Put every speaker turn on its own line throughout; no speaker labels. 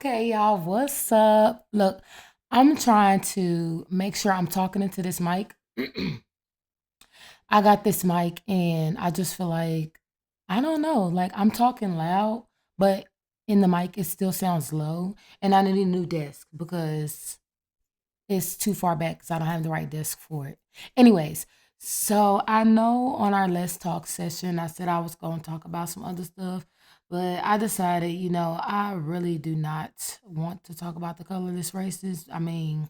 Okay, y'all, what's up? Look, I'm trying to make sure I'm talking into this mic. I got this mic and I just feel like, I don't know, like I'm talking loud, but in the mic it still sounds low. And I need a new desk because it's too far back because I don't have the right desk for it. Anyways, so I know on our Let's Talk session, I said I was going to talk about some other stuff, but I decided, I really do not want to talk about the colorless races. I mean,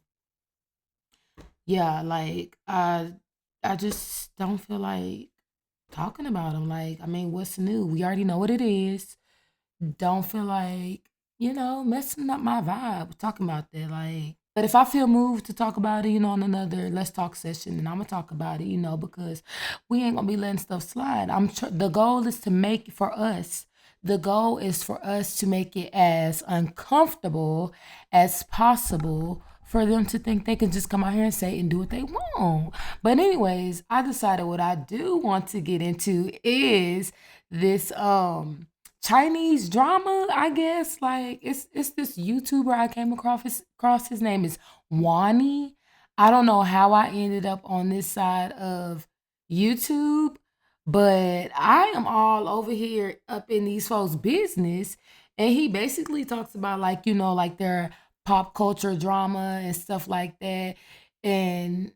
yeah, like I just don't feel like talking about them. Like, I mean, what's new? We already know what it is. Don't feel like, messing up my vibe talking about that. Like, but if I feel moved to talk about it, on another Let's Talk session, then I'm gonna talk about it, because we ain't gonna be letting stuff slide. The goal is to make for us. The goal is for us to make it as uncomfortable as possible for them to think they can just come out here and say and do what they want. But anyways, I decided what I do want to get into is this Chinese drama, I guess. Like it's this YouTuber I came across. His name is Wani. I don't know how I ended up on this side of YouTube, but I am all over here up in these folks' business. And he basically talks about like, like their pop culture drama and stuff like that. And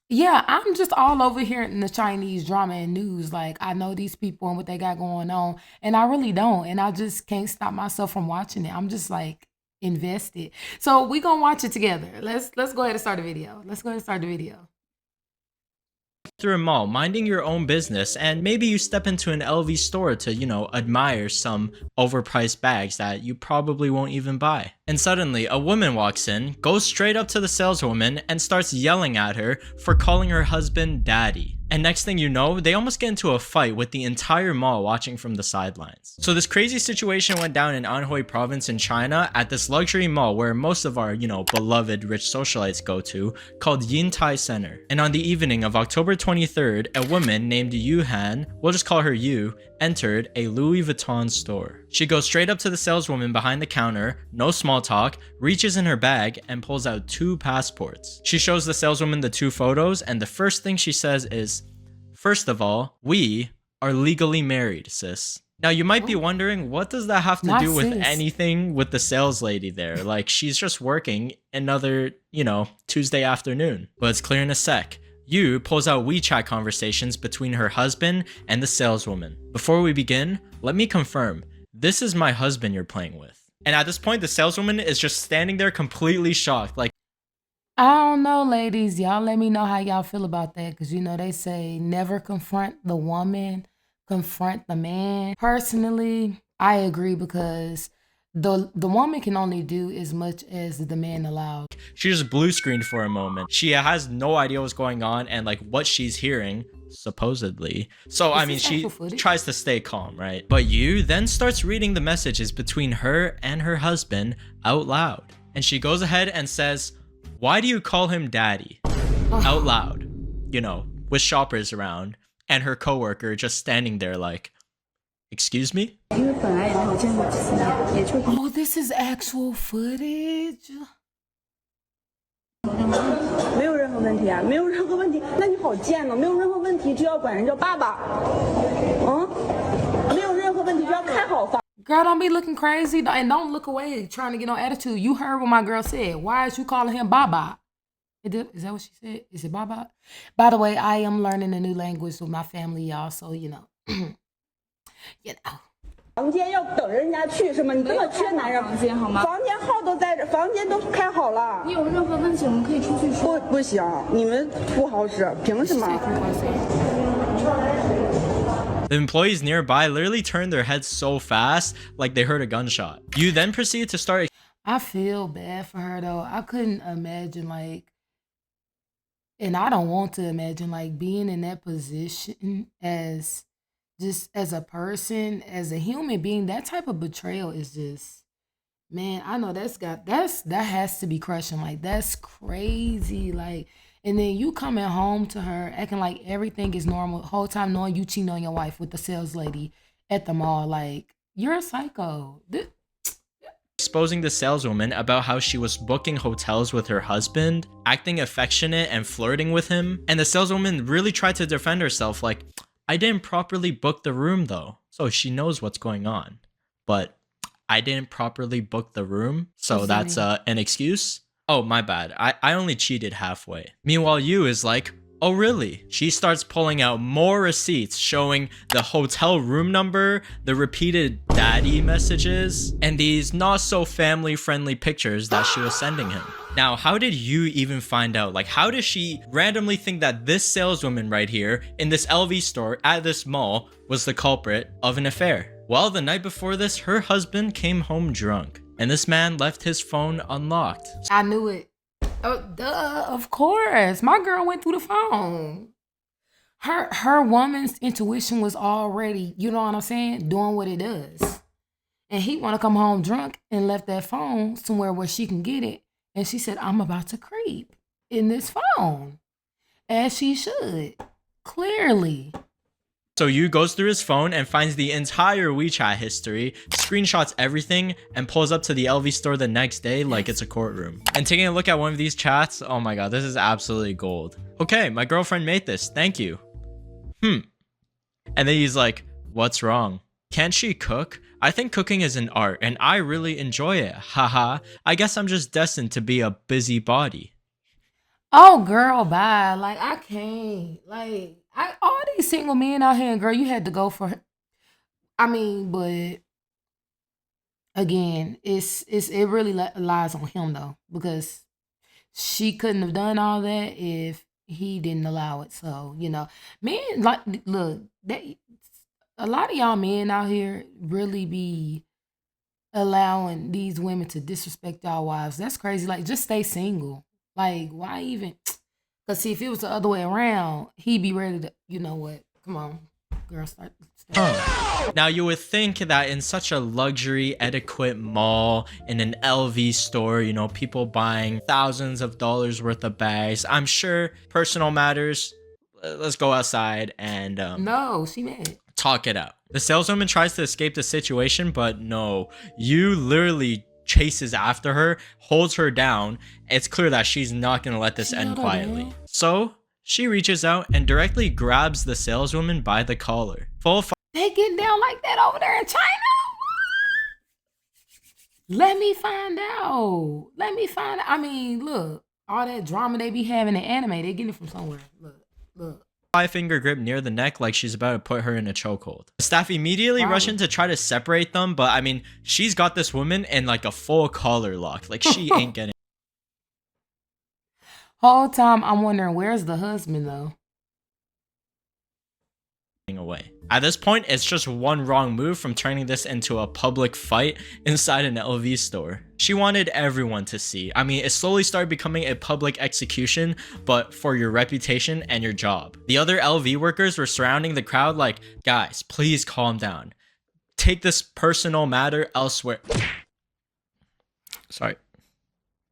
yeah, I'm just all over here in the Chinese drama and news. Like I know these people and what they got going on, and I really don't, and I just can't stop myself from watching it. I'm just like invested. So we gonna watch it together. Let's go ahead and start the video. Let's go ahead and start the video.
Through a mall, minding your own business, and maybe you step into an LV store to, admire some overpriced bags that you probably won't even buy. And suddenly, a woman walks in, goes straight up to the saleswoman, and starts yelling at her for calling her husband daddy. And next thing you know, they almost get into a fight with the entire mall watching from the sidelines. So this crazy situation went down in Anhui province in China at this luxury mall where most of our, beloved rich socialites go to, called Yintai Center. And on the evening of October 23rd, a woman named Yu Han, we'll just call her Yu, entered a Louis Vuitton store. She goes straight up to the saleswoman behind the counter, no small talk, reaches in her bag and pulls out 2 passports. She shows the saleswoman the 2 photos, and the first thing she says is, "First of all, we are legally married, sis." Now you might be wondering, what does that have to
Not
do with
sis.
anything with the sales lady there? Like she's just working another, Tuesday afternoon. But it's clear in a sec. Yu pulls out WeChat conversations between her husband and the saleswoman. Before we begin, let me confirm, this is my husband you're playing with. And at this point, the saleswoman is just standing there completely shocked, like,
I don't know, ladies. Y'all let me know how y'all feel about that. Because, they say never confront the woman, confront the man. Personally, I agree because the woman can only do as much as the man allowed.
she just blue screened for a moment. She has no idea what's going on and like what she's hearing, supposedly. So, I mean, she tries to stay calm, right? But Yu then starts reading the messages between her and her husband out loud. And she goes ahead and says, "Why do you call him daddy?" Out loud, with shoppers around and her coworker just standing there like, "Excuse me?"
Oh, this is actual footage.
没有任何问题啊，没有任何问题。那你好贱哦，没有任何问题，只要管人叫爸爸。没有任何问题，只要开好房。
Girl, don't be looking crazy and don't look away trying to get no attitude. You heard what my girl said. Why is you calling him Baba? Is that what she said? Is it Baba? By the way, I am learning a new language with my family, y'all. So, you know.
房间要等人家去是吗？你这么缺男人？房间好吗？房间号都在这，房间都开好了。你有任何问题，我们可以出去说。不行，你们不好使，凭什么？
The employees nearby literally turned their heads so fast, like they heard a gunshot. You then proceed to start.
I feel bad for her though. I couldn't imagine and I don't want to imagine being in that position as just as a person, as a human being. That type of betrayal is just, man, I know that has to be crushing. Like that's crazy. And then you coming home to her acting like everything is normal, whole time knowing you cheating on your wife with the sales lady at the mall. Like, you're a psycho.
exposing the saleswoman about how she was booking hotels with her husband, acting affectionate and flirting with him. And the saleswoman really tried to defend herself like, I didn't properly book the room though. So she knows what's going on. But I didn't properly book the room. So that's an excuse. Oh, my bad. I only cheated halfway. Meanwhile, Yu is like, oh really? She starts pulling out more receipts showing the hotel room number, the repeated daddy messages, and these not so family friendly pictures that she was sending him. Now, how did you even find out? Like, how does she randomly think that this saleswoman right here in this LV store at this mall was the culprit of an affair? Well, the night before this, her husband came home drunk, and this man left his phone unlocked.
I knew it. Oh, duh, of course. My girl went through the phone. Her woman's intuition was already, you know what I'm saying, doing what it does. And he want to come home drunk and left that phone somewhere where she can get it. And she said, I'm about to creep in this phone. As she should. Clearly.
So Yu goes through his phone and finds the entire WeChat history, screenshots everything, and pulls up to the LV store the next day like it's a courtroom. And taking a look at one of these chats, oh my god, this is absolutely gold. Okay, my girlfriend made this, thank you. And then he's like, what's wrong? Can't she cook? I think cooking is an art and I really enjoy it. Haha, I guess I'm just destined to be a busybody.
Oh, girl, bye. Like, I can't. Like, all these single men out here, and girl, you had to go for. I mean, but again, it really lies on him though, because she couldn't have done all that if he didn't allow it. So men, like, look, a lot of y'all men out here really be allowing these women to disrespect y'all wives. That's crazy. Like, just stay single. Like, why even? Because, see, if it was the other way around, he'd be ready to, you know what? Come on, girl, start.
Now, you would think that in such a luxury, adequate mall, in an LV store, people buying thousands of dollars worth of bags, I'm sure personal matters, let's go outside and
No, she mad.
Talk it out. The saleswoman tries to escape the situation, but no, you literally chases after her, holds her down. It's clear that she's not gonna let this end quietly. So she reaches out and directly grabs the saleswoman by the collar.
They getting down like that over there in China? Let me find out. I mean, look, all that drama they be having in anime, they getting it from somewhere. Look.
5-finger grip near the neck like she's about to put her in a chokehold. The staff immediately rush in to try to separate them, but I mean, she's got this woman in like a full collar lock. Like, she ain't getting
whole time I'm wondering, where's the husband though?
away. At this point, it's just one wrong move from turning this into a public fight inside an LV store. She wanted everyone to see. I mean, it slowly started becoming a public execution, but for your reputation and your job. The other LV workers were surrounding the crowd like, guys, please calm down. Take this personal matter elsewhere. Sorry.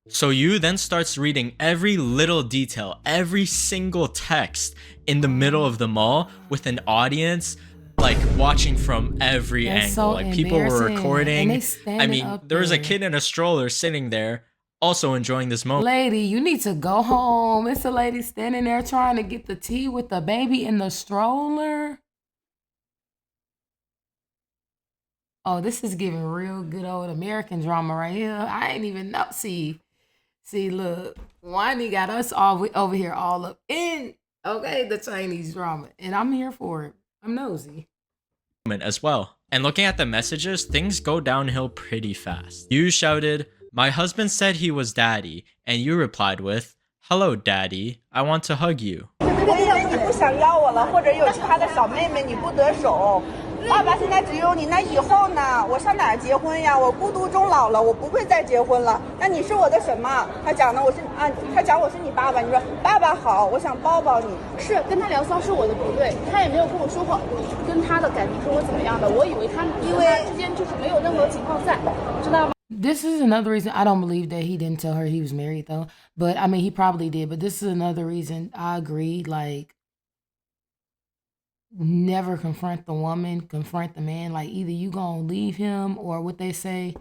So Yu then starts reading every little detail, every single text in the middle of the mall with an audience like watching from every angle.
So
like, people were recording. I mean, there was a
there.
kid in a stroller sitting there also enjoying this moment.
Lady, you need to go home. It's a lady standing there trying to get the tea with the baby in the stroller. Oh, this is giving real good old American drama right here. I ain't even know. See, look, Wani got us all over here all up in, okay, the Chinese drama. And I'm here for it. I'm nosy.
As well. And looking at the messages, things go downhill pretty fast. You shouted, "My husband said he was daddy," and you replied with, "Hello, daddy. I want to hug you."
我以为你不想要我了，或者有其他的小妹妹你不得手。爸爸现在只有你，那以后呢？我上哪儿结婚呀？我孤独终老了，我不会再结婚了。那你是我的什么？他讲呢，他讲我是你爸爸。你说爸爸好，我想抱抱你。
是跟他聊骚是我的不对，他也没有跟我说话，跟他的感情是我怎么样的，我以为他之间就是没有任何情况在，知道吗？
This is another reason I don't believe that he didn't tell her he was married though. But I mean, he probably did. But this is another reason I agree. Like, never confront the woman, confront the man. Like, either you gonna leave him or what they say,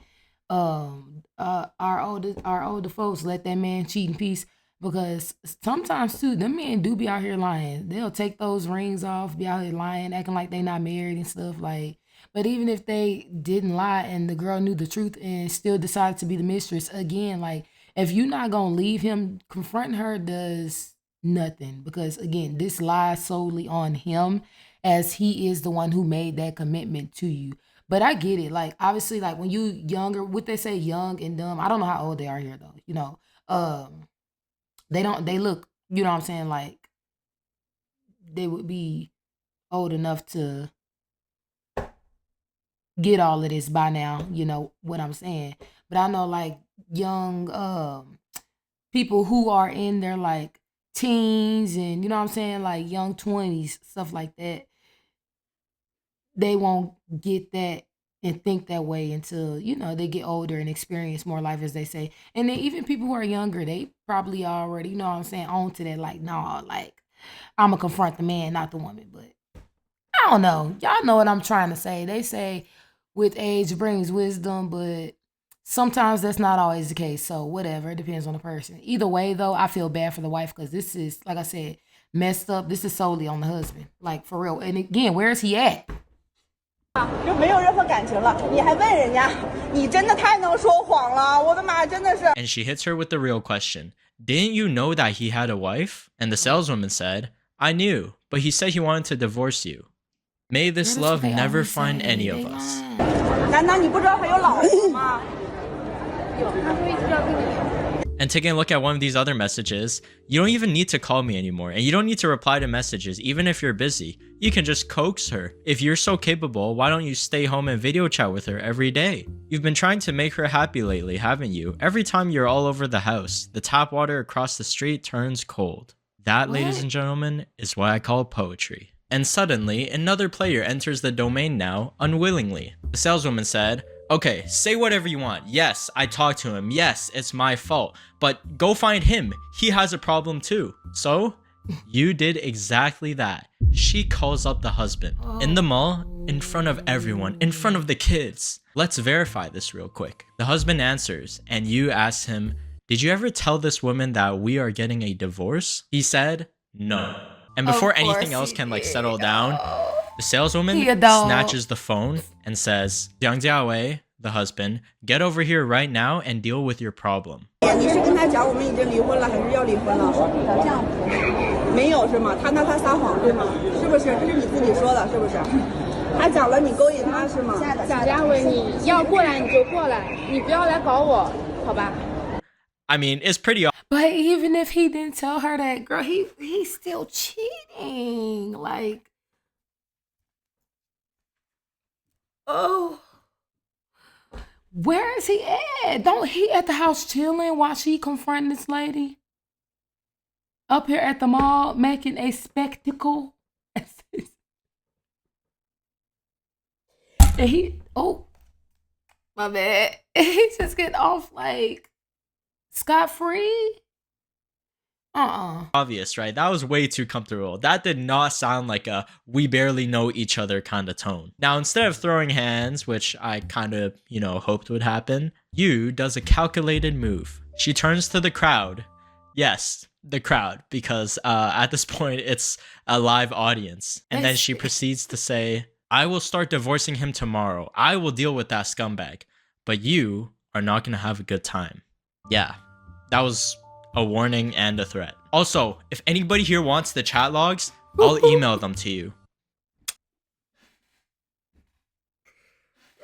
our older folks let that man cheat in peace, because sometimes too them men do be out here lying. They'll take those rings off, be out here lying, acting like they not married and stuff like. But even if they didn't lie and the girl knew the truth and still decided to be the mistress again, like if you're not gonna leave him, confronting her does nothing, because again, this lies solely on him, as he is the one who made that commitment to you. But I get it. Like obviously, like when you younger, what they say, young and dumb. I don't know how old they are here though. They don't. They look. You know what I'm saying? Like they would be old enough to get all of this by now. You know what I'm saying? But I know like young people who are in their like teens and you know what I'm saying, like young 20s, stuff like that. They won't get that and think that way until they get older and experience more life, as they say. And then even people who are younger, they probably already, you know what I'm saying, on to that, like, nah, like I'm gonna confront the man, not the woman. But I don't know, y'all know what I'm trying to say. They say with age brings wisdom, but sometimes that's not always the case. So whatever, it depends on the person. Either way though, I feel bad for the wife, because this is, like I said, messed up. This is solely on the husband, like for real. And again, where is he at?
就没有任何感情了，你还问人家，你真的太能说谎了，我的妈，真的是。
And she hits her with the real question. Didn't you know that he had a wife? And the saleswoman said, I knew, but he said he wanted to divorce you. May this love never find any of us.
难道你不知道他有老婆吗？
And taking a look at one of these other messages, you don't even need to call me anymore, and you don't need to reply to messages even if you're busy. You can just coax her. If you're so capable, why don't you stay home and video chat with her every day? You've been trying to make her happy lately, haven't you? Every time you're all over the house, the tap water across the street turns cold. That, ladies and gentlemen, is what I call poetry. And suddenly, another player enters the domain now, unwillingly. The saleswoman said, okay, say whatever you want. Yes, I talked to him. Yes, it's my fault. But go find him. He has a problem too. So, you did exactly that. She calls up the husband. In the mall, in front of everyone, in front of the kids. Let's verify this real quick. The husband answers, and you ask him, did you ever tell this woman that we are getting a divorce? He said, no. And before anything else can like settle down, the saleswoman snatches the phone and says, Jiang Jiawei, the husband, get over here right now and deal with your problem.
你是跟他讲我们已经离婚了，还是要离婚了？这样没有是吗？他撒谎对吗？是不是？这是你自己说的，是不是？他讲了你勾引他是吗？
贾家伟，你要过来你就过来，你不要来搞我，好吧？
I mean, it's pretty.
But even if he didn't tell her that, girl, he's still cheating. Like, oh, where is he at? Don't he at the house chilling while she confronting this lady? Up here at the mall making a spectacle. And he, oh, my bad. He's just getting off like scot-free.
Obvious, right? That was way too comfortable. That did not sound like a we barely know each other kind of tone. Now, instead of throwing hands, which I kind of, hoped would happen, Yu does a calculated move. She turns to the crowd. Yes, the crowd, because at this point, it's a live audience. And then she proceeds to say, I will start divorcing him tomorrow. I will deal with that scumbag. But you are not going to have a good time. Yeah, that was a warning and a threat. Also, if anybody here wants the chat logs, I'll email them to you.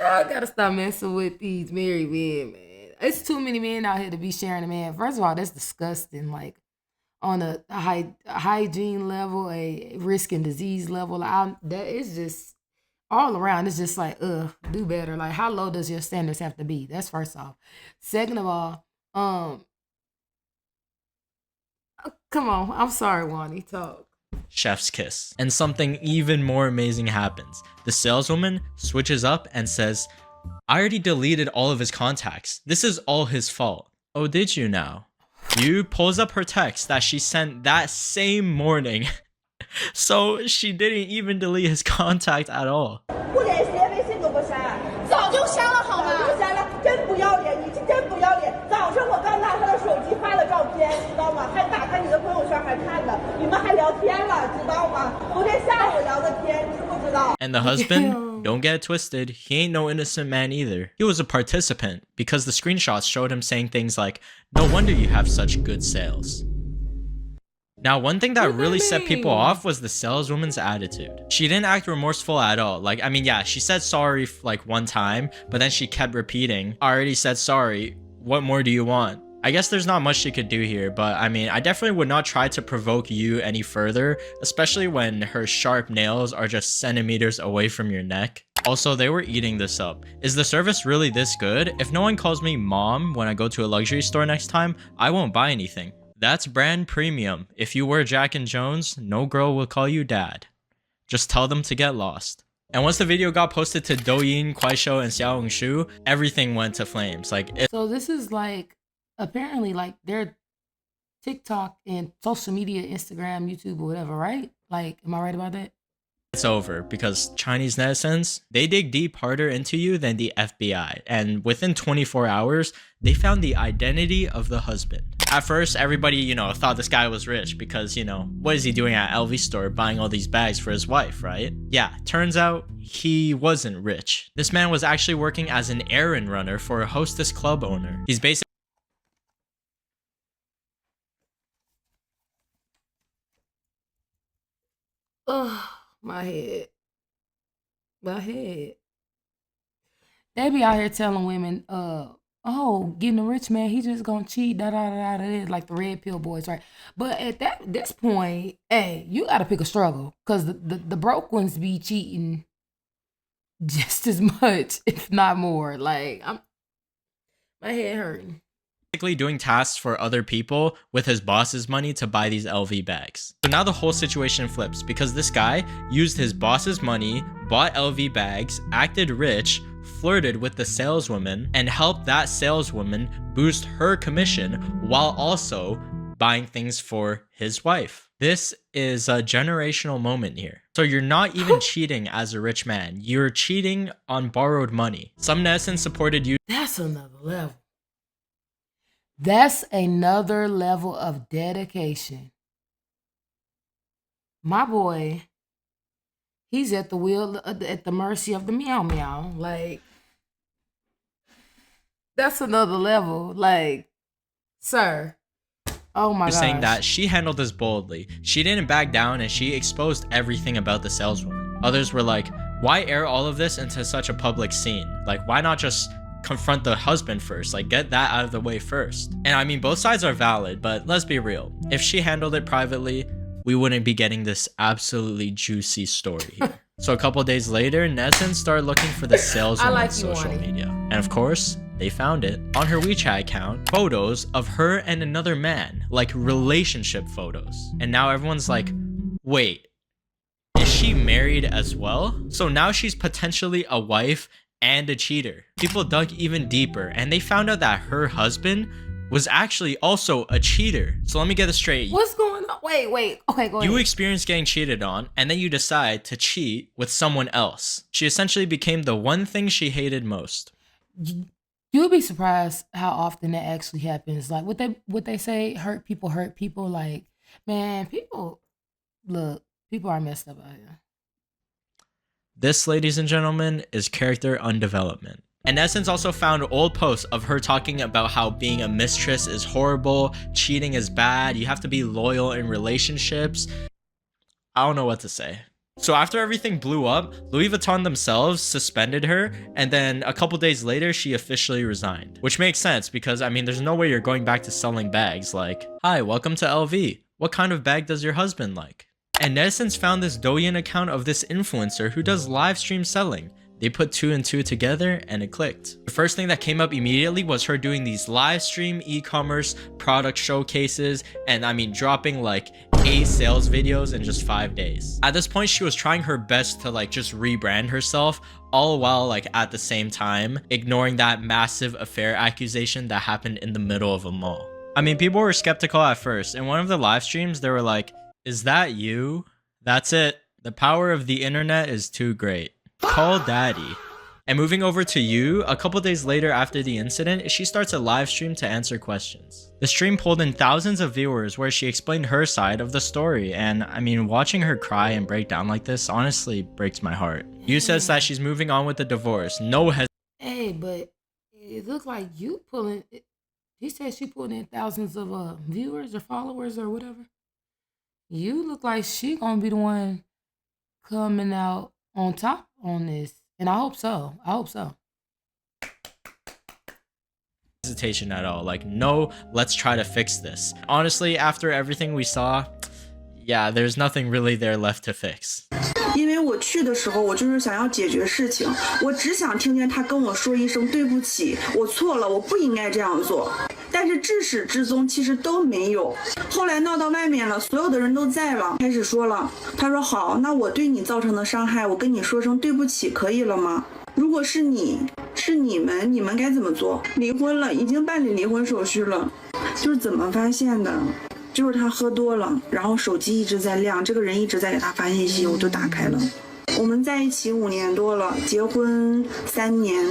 I gotta stop messing with these married men, man. It's too many men out here to be sharing a man. First of all, that's disgusting. Like on a hygiene level, a risk and disease level, that is just all around. It's just like, do better. Like, how low does your standards have to be? That's first off. Second of all, come on. I'm sorry, Wani. Talk.
Chef's kiss. And something even more amazing happens. The saleswoman switches up and says, I already deleted all of his contacts. This is all his fault. Oh, did you now? Yu pulls up her text that she sent that same morning. So she didn't even delete his contact at all.
不连微信都不删，早就删了好吗？不删了，真不要
And the husband, don't get it twisted, he ain't no innocent man either. He was a participant because the screenshots showed him saying things like, "No wonder you have such good sales." Now, one thing that really set people off was the saleswoman's attitude. She didn't act remorseful at all. Like, I mean, yeah, she said sorry like one time, but then she kept repeating, "I already said sorry. What more do you want?" I guess there's not much she could do here, but I mean, I definitely would not try to provoke you any further, especially when her sharp nails are just centimeters away from your neck. Also, they were eating this up. Is the service really this good? If no one calls me mom when I go to a luxury store next time, I won't buy anything. That's brand premium. If you wear Jack and Jones, no girl will call you dad. Just tell them to get lost. And once the video got posted to Douyin, Kuaishou, and Xiaohongshu, everything went to flames.
So this is like, apparently like their TikTok and social media, Instagram, YouTube, or whatever, right? Like, am I right about that?
It's over because Chinese netizens, they dig deep harder into you than the FBI. And within 24 hours, they found the identity of the husband. At first, everybody, thought this guy was rich because, what is he doing at LV store buying all these bags for his wife, right? Yeah, turns out he wasn't rich. This man was actually working as an errand runner for a hostess club owner. He's basically
Ugh, my head. My head. They be out here telling women, oh, getting a rich man, he just gonna cheat, da da da da da, like the red pill boys, right? But at this point, hey, you gotta pick a struggle, cause the broke ones be cheating just as much, if not more. Like, my head hurting.
doing tasks for other people with his boss's money to buy these LV bags. So now the whole situation flips because this guy used his boss's money, bought LV bags, acted rich, flirted with the saleswoman, and helped that saleswoman boost her commission while also buying things for his wife. This is a generational moment here. So you're not even cheating as a rich man. You're cheating on borrowed money. Some netizens supported you.
That's another level. That's another level of dedication. My boy, he's at the will, at the mercy of the meow meow. Like, that's another level. Like, sir. Oh my gosh.
Saying that she handled this boldly. She didn't back down and she exposed everything about the saleswoman. Others were like, why air all of this into such a public scene? Like, why not just confront the husband first? Like, get that out of the way first. And I mean, both sides are valid, but let's be real. If she handled it privately, we wouldn't be getting this absolutely juicy story here. So a couple days later, netizens started looking for the saleswoman on social media. And of course, they found it. On her WeChat account, photos of her and another man, like relationship photos. And now everyone's like, wait, is she married as well? So now she's potentially a wife and a cheater. People dug even deeper and they found out that her husband was actually also a cheater. So let me get this straight.
What's going on? Wait. Okay, go ahead.
You experienced getting cheated on, and then you decide to cheat with someone else. She essentially became the one thing she hated most.
You'll be surprised how often that actually happens. Like, what they say, hurt people. Like, man, people are messed up out here.
This, ladies and gentlemen, is character undevelopment. And Essence also found old posts of her talking about how being a mistress is horrible, cheating is bad, you have to be loyal in relationships. I don't know what to say. So after everything blew up, Louis Vuitton themselves suspended her, and then a couple days later, she officially resigned. Which makes sense because, I mean, there's no way you're going back to selling bags like, hi, welcome to LV. What kind of bag does your husband like? And netizens found this Douyin account of this influencer who does live stream selling. They put 2 and 2 together and it clicked. The first thing that came up immediately was her doing these live stream e-commerce product showcases and I mean dropping like 8 sales videos in just 5 days. At this point, she was trying her best to like just rebrand herself, all while like at the same time ignoring that massive affair accusation that happened in the middle of a mall. I mean, people were skeptical at first. In one of the live streams, they were like, is that you? That's it. The power of the internet is too great. Call daddy. And moving over to you, a couple days later after the incident, she starts a live stream to answer questions. The stream pulled in thousands of viewers where she explained her side of the story, and I mean, watching her cry and break down like this honestly breaks my heart. You says that she's moving on with the divorce, no
Hey, but it looked like you pulling. He said she pulling in thousands of viewers or followers or whatever. You look like she gonna be the one coming out on top on this, and I hope so. I hope so.
hesitation at all. Like, no, let's try to fix this. Honestly, after everything we saw, yeah, there's nothing really there left to fix.
因为我去的时候，我就是想要解决事情，我只想听见他跟我说一声对不起，我错了，我不应该这样做。但是至始至终其实都没有。后来闹到外面了，所有的人都在了，开始说了。他说好，那我对你造成的伤害，我跟你说声对不起，可以了吗？如果是你们该怎么做？离婚了，已经办理离婚手续了，就是怎么发现的？就是他喝多了，然后手机一直在亮，这个人一直在给他发信息，我就打开了。我们在一起5年多了，结婚3年，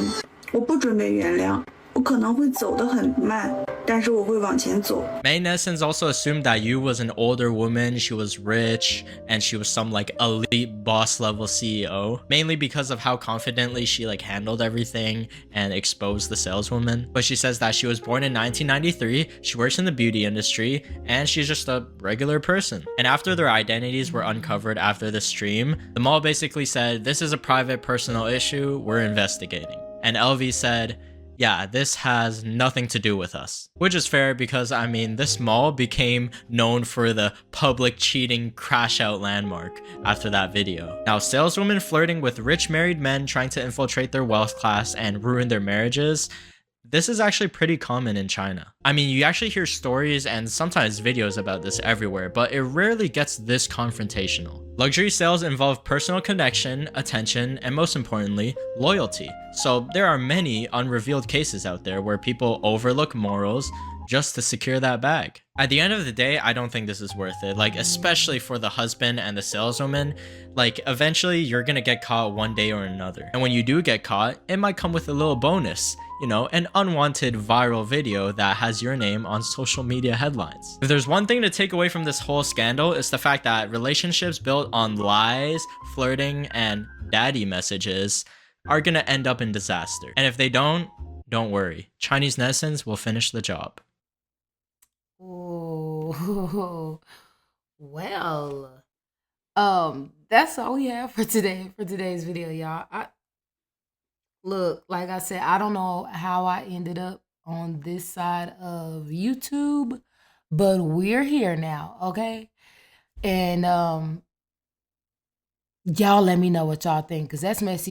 我不准备原谅，我可能会走得很慢，但是我会往前走。
Many netizens also assumed that Yu was an older woman, she was rich, and she was some like elite boss level CEO, mainly because of how confidently she like handled everything and exposed the saleswoman. But she says that she was born in 1993, she works in the beauty industry, and she's just a regular person. And after their identities were uncovered after the stream, the mall basically said, this is a private personal issue, we're investigating. And LV said, yeah, this has nothing to do with us. Which is fair because, I mean, this mall became known for the public cheating crash out landmark after that video. Now, saleswomen flirting with rich married men trying to infiltrate their wealth class and ruin their marriages, this is actually pretty common in China. I mean, you actually hear stories and sometimes videos about this everywhere, but it rarely gets this confrontational. Luxury sales involve personal connection, attention, and most importantly, loyalty. So there are many unrevealed cases out there where people overlook morals just to secure that bag. At the end of the day, I don't think this is worth it. Like, especially for the husband and the saleswoman, like eventually you're gonna get caught one day or another. And when you do get caught, it might come with a little bonus, you know, an unwanted viral video that has your name on social media headlines. If there's one thing to take away from this whole scandal, it's the fact that relationships built on lies, flirting, and daddy messages are gonna end up in disaster. And if they don't worry. Chinese netizens will finish the job.
Oh, well, that's all we have for today's video, y'all. Look, like I said, I don't know how I ended up on this side of YouTube, but we're here now, okay? And y'all let me know what y'all think, because that's messy.